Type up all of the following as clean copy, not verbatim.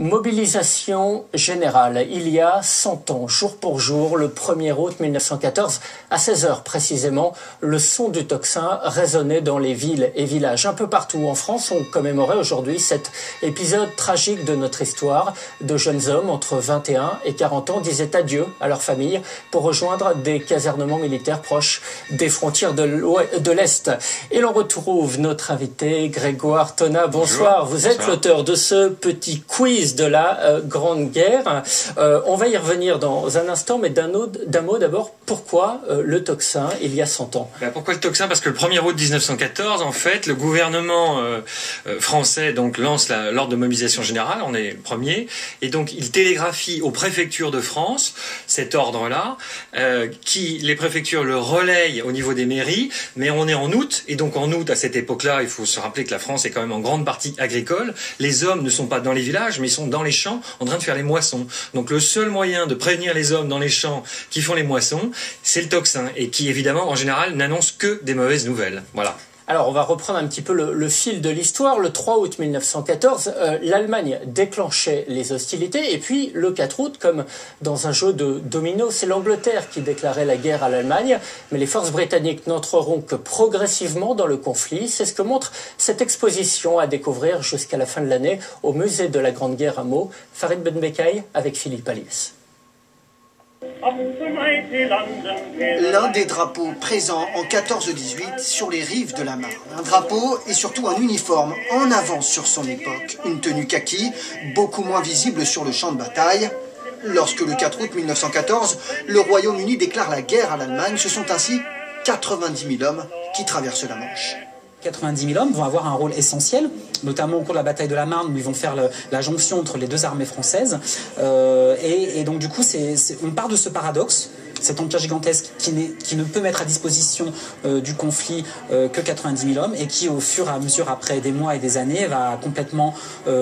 Mobilisation générale, il y a 100 ans, jour pour jour, le 1er août 1914, à 16 heures précisément, le son du tocsin résonnait dans les villes et villages. Un peu partout en France, on commémorait aujourd'hui cet épisode tragique de notre histoire. De jeunes hommes entre 21 et 40 ans disaient adieu à leur famille pour rejoindre des casernements militaires proches des frontières de l'Est. Et l'on retrouve notre invité Grégoire Tonnat. Bonsoir, vous êtes l'auteur de ce petit quiz de la Grande Guerre. On va y revenir dans un instant, mais d'un mot d'abord, pourquoi le tocsin il y a 100 ans? Pourquoi le tocsin? Parce que le 1er août 1914, en fait, le gouvernement français donc lance l'ordre de mobilisation générale, on est le premier, et donc il télégraphie aux préfectures de France cet ordre-là, les préfectures le relayent au niveau des mairies, mais on est en août, et donc en août, à cette époque-là, il faut se rappeler que la France est quand même en grande partie agricole. Les hommes ne sont pas dans les villages, mais ils sont dans les champs en train de faire les moissons. Donc le seul moyen de prévenir les hommes dans les champs qui font les moissons, c'est le tocsin, et qui évidemment en général n'annonce que des mauvaises nouvelles. Voilà. Alors, on va reprendre un petit peu le fil de l'histoire. Le 3 août 1914, l'Allemagne déclenchait les hostilités. Et puis, le 4 août, comme dans un jeu de domino, c'est l'Angleterre qui déclarait la guerre à l'Allemagne. Mais les forces britanniques n'entreront que progressivement dans le conflit. C'est ce que montre cette exposition à découvrir jusqu'à la fin de l'année au musée de la Grande Guerre à Meaux. Farid Benbekay avec Philippe Aliès. L'un des drapeaux présents en 14-18 sur les rives de la Marne. Un drapeau et surtout un uniforme en avance sur son époque. Une tenue kaki, beaucoup moins visible sur le champ de bataille. Lorsque le 4 août 1914, le Royaume-Uni déclare la guerre à l'Allemagne, ce sont ainsi 90 000 hommes qui traversent la Manche. 90 000 hommes vont avoir un rôle essentiel, notamment au cours de la bataille de la Marne, où ils vont faire la jonction entre les deux armées françaises. Et donc du coup, on part de ce paradoxe, cet empire gigantesque qui ne peut mettre à disposition du conflit que 90 000 hommes, et qui, au fur et à mesure, après des mois et des années, va complètement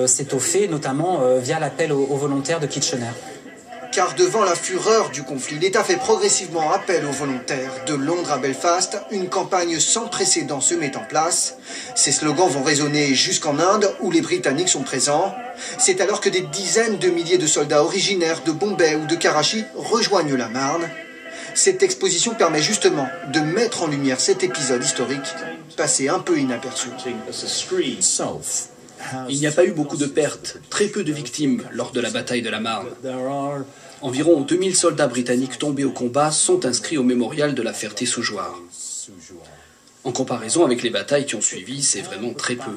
s'étoffer, notamment via l'appel aux volontaires de Kitchener. Car devant la fureur du conflit, l'État fait progressivement appel aux volontaires. De Londres à Belfast, une campagne sans précédent se met en place. Ces slogans vont résonner jusqu'en Inde, où les Britanniques sont présents. C'est alors que des dizaines de milliers de soldats originaires de Bombay ou de Karachi rejoignent la Marne. Cette exposition permet justement de mettre en lumière cet épisode historique, passé un peu inaperçu. Il n'y a pas eu beaucoup de pertes, très peu de victimes lors de la bataille de la Marne. Environ 2000 soldats britanniques tombés au combat sont inscrits au mémorial de la Ferté-sous-Jouarre. En comparaison avec les batailles qui ont suivi, c'est vraiment très peu.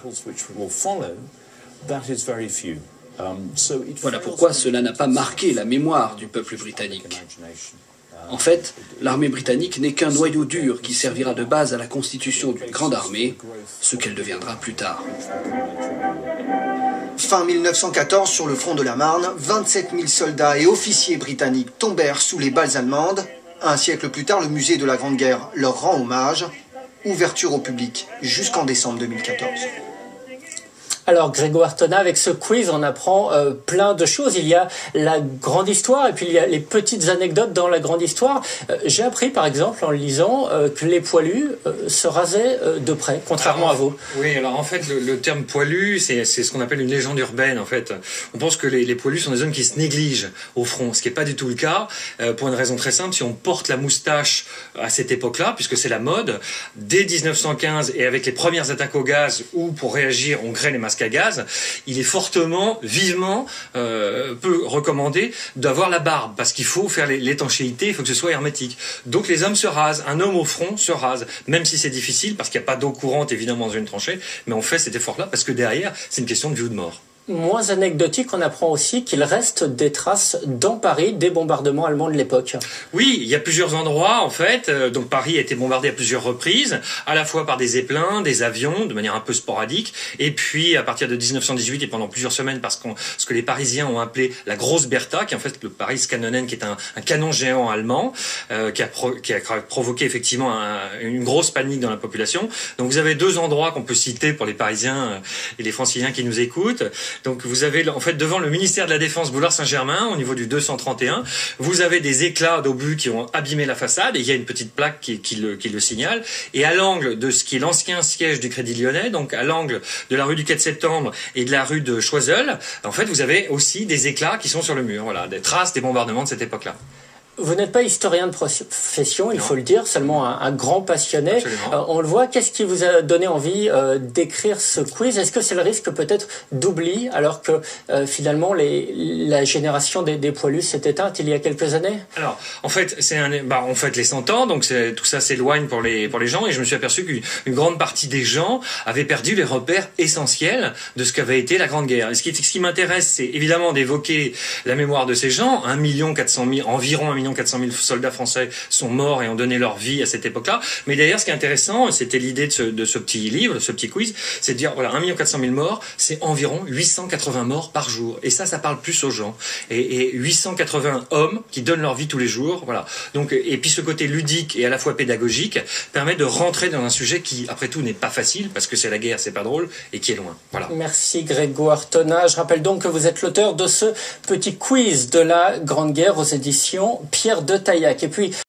Voilà pourquoi cela n'a pas marqué la mémoire du peuple britannique. En fait, l'armée britannique n'est qu'un noyau dur qui servira de base à la constitution d'une grande armée, ce qu'elle deviendra plus tard. Fin 1914, sur le front de la Marne, 27 000 soldats et officiers britanniques tombèrent sous les balles allemandes. Un siècle plus tard, le musée de la Grande Guerre leur rend hommage. Ouverture au public jusqu'en décembre 2014. Alors Grégoire Tonnat, avec ce quiz, on apprend plein de choses. Il y a la grande histoire et puis il y a les petites anecdotes dans la grande histoire. J'ai appris par exemple en le lisant que les poilus se rasaient de près, contrairement à vous. Oui, alors en fait le terme poilu, c'est ce qu'on appelle une légende urbaine en fait. On pense que les poilus sont des hommes qui se négligent au front, ce qui n'est pas du tout le cas, pour une raison très simple. Si on porte la moustache à cette époque-là, puisque c'est la mode, dès 1915 et avec les premières attaques au gaz ou pour réagir on crée les masques à gaz, il est vivement peu recommandé d'avoir la barbe, parce qu'il faut faire l'étanchéité, il faut que ce soit hermétique. Donc les hommes se rasent, un homme au front se rase, même si c'est difficile, parce qu'il n'y a pas d'eau courante évidemment dans une tranchée, mais on fait cet effort-là, parce que derrière, c'est une question de vie ou de mort. Moins anecdotique, on apprend aussi qu'il reste des traces dans Paris des bombardements allemands de l'époque. Oui, il y a plusieurs endroits en fait. Donc Paris a été bombardé à plusieurs reprises, à la fois par des zeppelins, des avions, de manière un peu sporadique, et puis à partir de 1918 et pendant plusieurs semaines, ce que les Parisiens ont appelé la grosse Bertha, qui est en fait le Paris-Kanonen, qui est un canon géant allemand, qui a provoqué effectivement une grosse panique dans la population. Donc vous avez deux endroits qu'on peut citer pour les Parisiens et les Franciliens qui nous écoutent. Donc vous avez en fait devant le ministère de la Défense boulevard Saint-Germain, au niveau du 231, vous avez des éclats d'obus qui ont abîmé la façade et il y a une petite plaque qui le signale. Et à l'angle de ce qui est l'ancien siège du Crédit Lyonnais, donc à l'angle de la rue du 4 septembre et de la rue de Choiseul, en fait vous avez aussi des éclats qui sont sur le mur, voilà, des traces des bombardements de cette époque-là. Vous n'êtes pas historien de profession, il faut le dire, seulement un grand passionné. On le voit. Qu'est-ce qui vous a donné envie d'écrire ce quiz? Est-ce que c'est le risque peut-être d'oubli, alors que finalement la génération des poilus s'est éteinte il y a quelques années? Alors, en fait, on fête les 100 ans, donc tout ça s'éloigne pour les gens, et je me suis aperçu qu'une grande partie des gens avaient perdu les repères essentiels de ce qu'avait été la Grande Guerre. Et ce qui m'intéresse, c'est évidemment d'évoquer la mémoire de ces gens. Environ 1 400 000 soldats français sont morts et ont donné leur vie à cette époque-là. Mais d'ailleurs, ce qui est intéressant, c'était l'idée de ce petit livre, ce petit quiz, c'est de dire, voilà, 1 400 000 morts, c'est environ 880 morts par jour. Et ça parle plus aux gens. Et 880 hommes qui donnent leur vie tous les jours, voilà. Donc, et puis ce côté ludique et à la fois pédagogique permet de rentrer dans un sujet qui, après tout, n'est pas facile, parce que c'est la guerre, c'est pas drôle, et qui est loin. Voilà. Merci Grégoire Tonnat. Je rappelle donc que vous êtes l'auteur de ce petit quiz de la Grande Guerre aux éditions Pierre de Taillac. Et puis